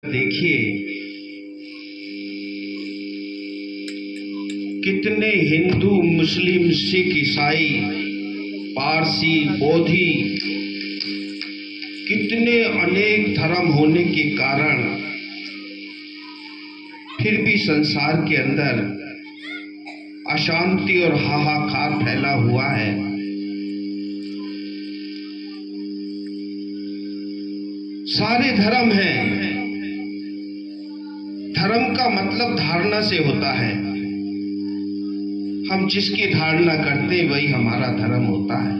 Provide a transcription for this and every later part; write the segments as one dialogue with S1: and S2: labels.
S1: देखिए कितने हिंदू, मुस्लिम, सिख, ईसाई, पारसी, बोधी, कितने अनेक धर्म होने के कारण फिर भी संसार के अंदर अशांति और हाहाकार फैला हुआ है। सारे धर्म हैं। धर्म का मतलब धारणा से होता है। हम जिसकी धारणा करते हैं वही हमारा धर्म होता है।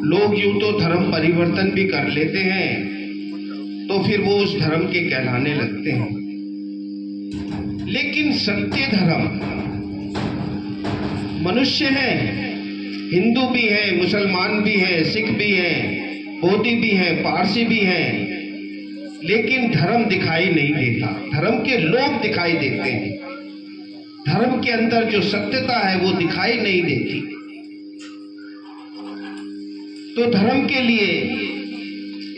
S1: लोग यूं तो धर्म परिवर्तन भी कर लेते हैं तो फिर वो उस धर्म के कहलाने लगते हैं, लेकिन सत्य धर्म मनुष्य है। हिंदू भी है, मुसलमान भी है, सिख भी है, बोधी भी है, पारसी भी है, लेकिन धर्म दिखाई नहीं देता। धर्म के लोग दिखाई देते हैं। धर्म के अंदर जो सत्यता है वो दिखाई नहीं देती। तो धर्म के लिए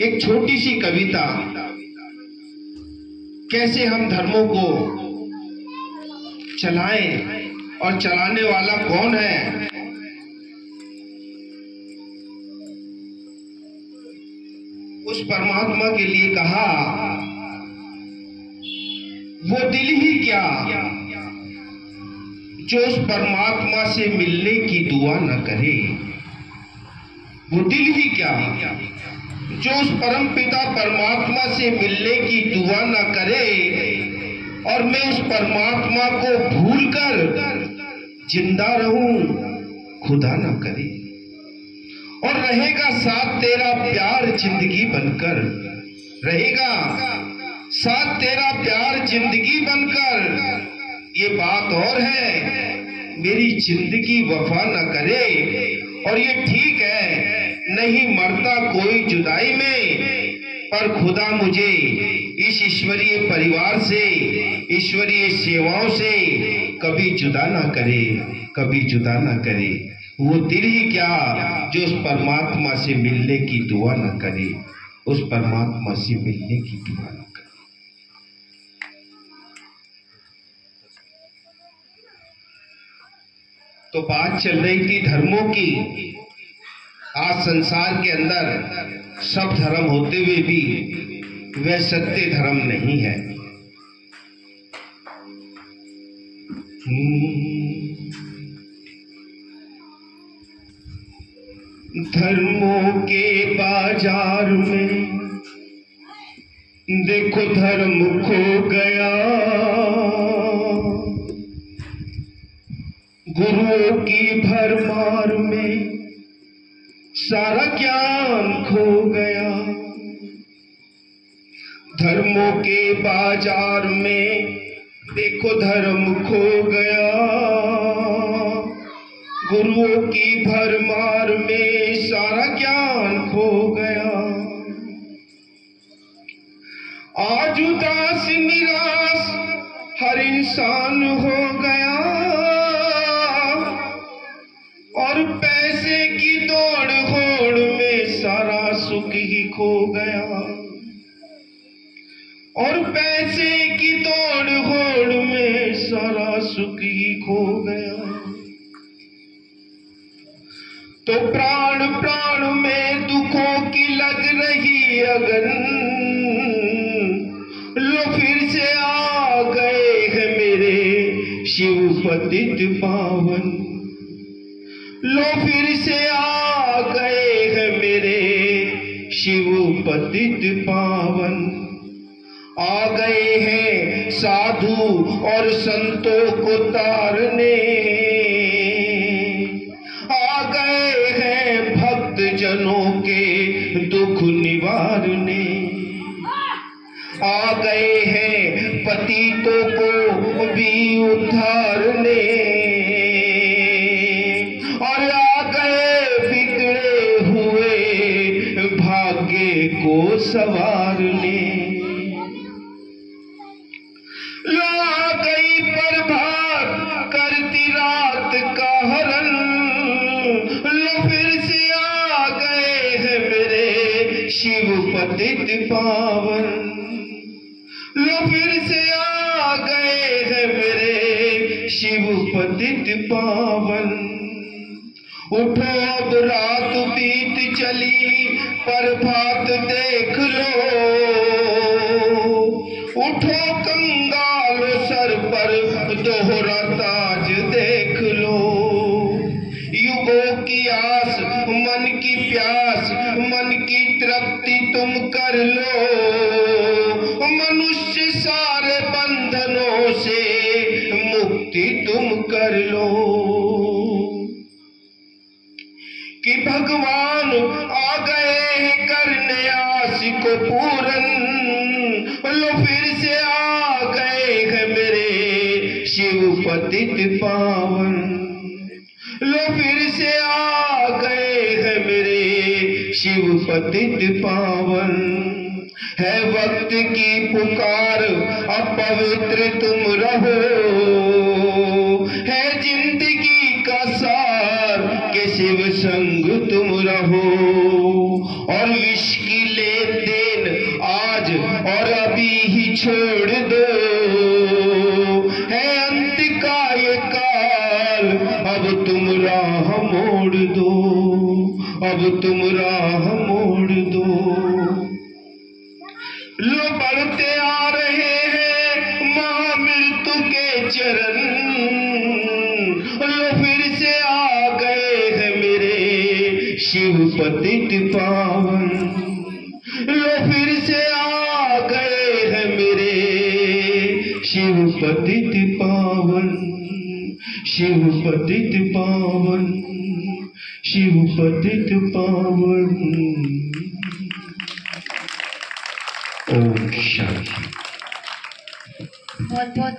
S1: एक छोटी सी कविता, कैसे हम धर्मों को चलाएं और चलाने वाला कौन है। उस परमात्मा के लिए कहा, वो दिल ही क्या जो उस परमात्मा से मिलने की दुआ न करे। वो दिल ही क्या जो उस परम पिता परमात्मा से मिलने की दुआ न करे और मैं उस परमात्मा को भूलकर जिंदा रहूं, खुदा न करे। और रहेगा साथ तेरा प्यार जिंदगी बनकर, रहेगा साथ तेरा प्यार जिंदगी बनकर। ये बात और है मेरी जिंदगी वफा न करे। और ये ठीक है नहीं मरता कोई जुदाई में, पर खुदा मुझे इस ईश्वरीय परिवार से, ईश्वरीय सेवाओं से कभी जुदा ना करे, कभी जुदा ना करे। वो दिल ही क्या जो उस परमात्मा से मिलने की दुआ ना करे, उस परमात्मा से मिलने की दुआ ना करे। तो बात चल रही थी धर्मों की। आज संसार के अंदर सब धर्म होते हुए भी वह सत्य धर्म नहीं है। धर्मों के बाजार में देखो धर्म खो गया, गुरुओं की भरमार में सारा ज्ञान खो गया। धर्मों के बाजार में देखो धर्म खो गया, गुरुओं की भरमार में सारा ज्ञान खो गया। आज उदास निराश हर इंसान हो गया और पैसे की दौड़ होड़ में सारा सुख ही खो गया। और पैसे की दौड़ होड़ में सारा सुख ही खो गया। तो प्राण प्राण में दुखों की लग रही अगन, लो फिर से आ गए हैं मेरे शिव पतित पावन। लो फिर से आ गए हैं मेरे शिव पतित पावन। आ गए हैं साधु और संतों को तारने, आ गए हैं भक्त जनों के दुख निवारने, आ गए हैं पतितों को भी उद्धारने, और आ गए बिगड़े हुए भाग्य को संवारने। ला गई प्रभात करती रात का हरण, लो फिर से आ गए हैं मेरे शिव पतित पावन। लो फिर से आ गए हैं मेरे शिव पतित पावन। उठो अब रात बीत चली प्रभात देख लो। उठो कंगालो सर पर दोहरा ताज देख लो। युगों की आस मन की प्यास मन की तृप्ति तुम कर लो। मनुष्य सारे बंधनों से मुक्ति तुम कर लो। कि भगवान आ गए हैं करने आस को पूरन। लो फिर से आ गए हैं मेरे शिव पतित पावन। लो फिर से आ गए हैं मेरे शिव पतित पावन। है वक्त की पुकार अपवित्र तुम रहो। है जिंदगी का सार के शिव संग तुम रहो। और विष की लेन देन आज और अभी ही छोड़ दो। है अंत का ये काल अब तुम राह मोड़ दो। अब तुम राह मोड़ दो। लो बढ़ते आ रहे हैं महामृत्यु के चरण। लो फिर से आ गए हैं मेरे शिव पतित पावन। लो फिर से आ गए हैं मेरे शिव पतित पावन। शिव पतित पावन। शिव पतित पावन। ओम शांति।
S2: बहुत बहुत